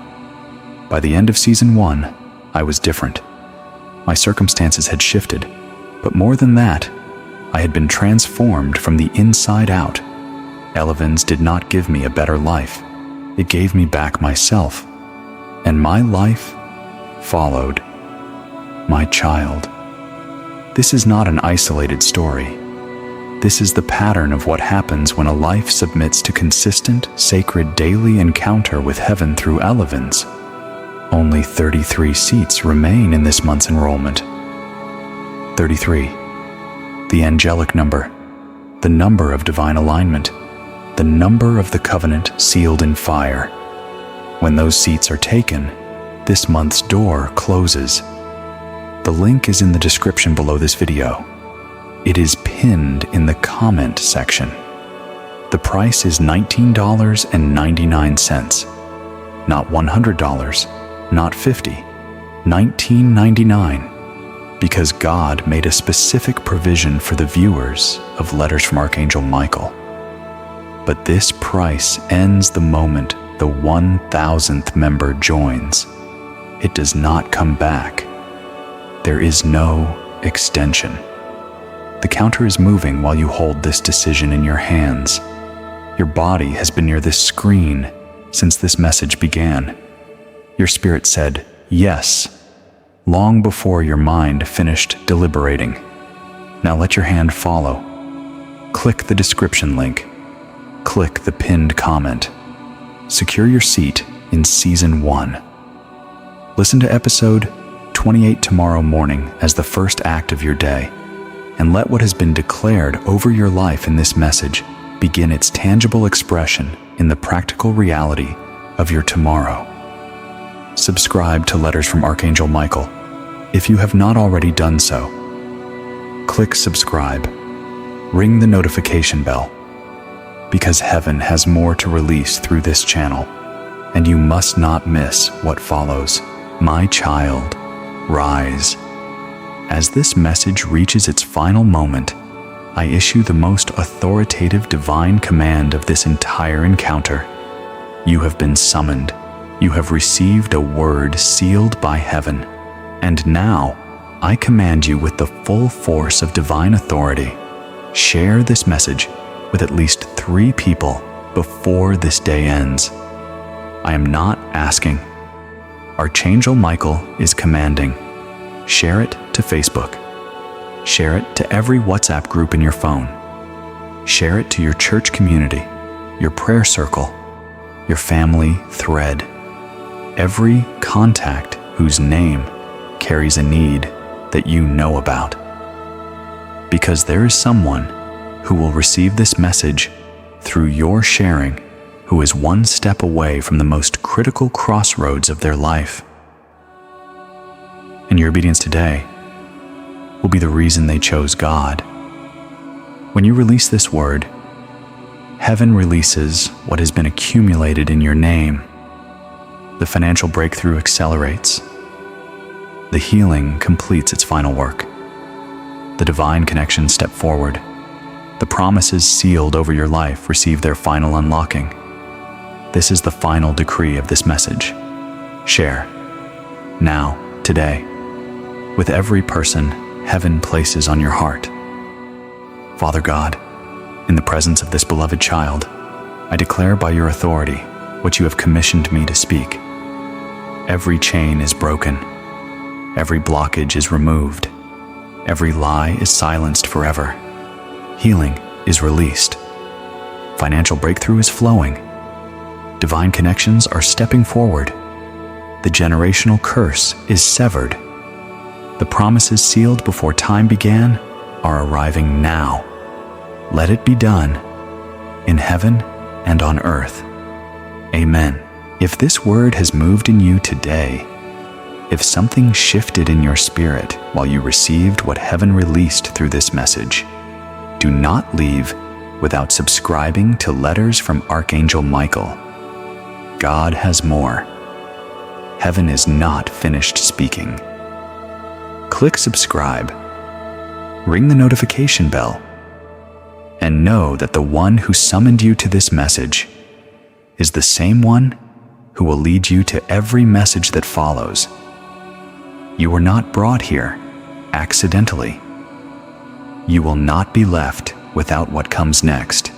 By the end of season 1, I was different. My circumstances had shifted, but more than that, I had been transformed from the inside out. Elevens did not give me a better life. It gave me back myself, and my life followed. My child. This is not an isolated story. This is the pattern of what happens when a life submits to consistent, sacred daily encounter with heaven through Elevens. Only 33 seats remain in this month's enrollment. 33. The angelic number, the number of divine alignment, the number of the covenant sealed in fire. When those seats are taken, this month's door closes. The link is in the description below this video. It is pinned in the comment section. The price is $19.99, not $100, not $50, $19.99, because God made a specific provision for the viewers of Letters from Archangel Michael. But this price ends the moment the 1,000th member joins. It does not come back. There is no extension. The counter is moving while you hold this decision in your hands. Your body has been near this screen since this message began. Your spirit said, yes, long before your mind finished deliberating. Now let your hand follow. Click the description link. Click the pinned comment. Secure your seat in Season 1. Listen to episode 28 tomorrow morning as the first act of your day, and let what has been declared over your life in this message begin its tangible expression in the practical reality of your tomorrow. Subscribe to Letters from Archangel Michael if you have not already done so. Click subscribe. Ring the notification bell, because heaven has more to release through this channel, and you must not miss what follows. My child, rise. As this message reaches its final moment, I issue the most authoritative divine command of this entire encounter. You have been summoned. You have received a word sealed by heaven. And now, I command you with the full force of divine authority, share this message with at least 3 people before this day ends. I am not asking. Archangel Michael is commanding. Share it to Facebook. Share it to every WhatsApp group in your phone. Share it to your church community, your prayer circle, your family thread, every contact whose name carries a need that you know about. Because there is someone who will receive this message through your sharing, who is one step away from the most critical crossroads of their life. And your obedience today will be the reason they chose God. When you release this word, heaven releases what has been accumulated in your name. The financial breakthrough accelerates. The healing completes its final work. The divine connections step forward. The promises sealed over your life receive their final unlocking. This is the final decree of this message. Share. Now, today, with every person heaven places on your heart. Father God, in the presence of this beloved child, I declare by your authority what you have commissioned me to speak. Every chain is broken. Every blockage is removed. Every lie is silenced forever. Healing is released. Financial breakthrough is flowing. Divine connections are stepping forward. The generational curse is severed. The promises sealed before time began are arriving now. Let it be done in heaven and on earth. Amen. If this word has moved in you today, if something shifted in your spirit while you received what heaven released through this message, do not leave without subscribing to letters from Archangel Michael. God has more. Heaven is not finished speaking. Click subscribe, ring the notification bell, and know that the one who summoned you to this message is the same one who will lead you to every message that follows. You were not brought here accidentally. You will not be left without what comes next.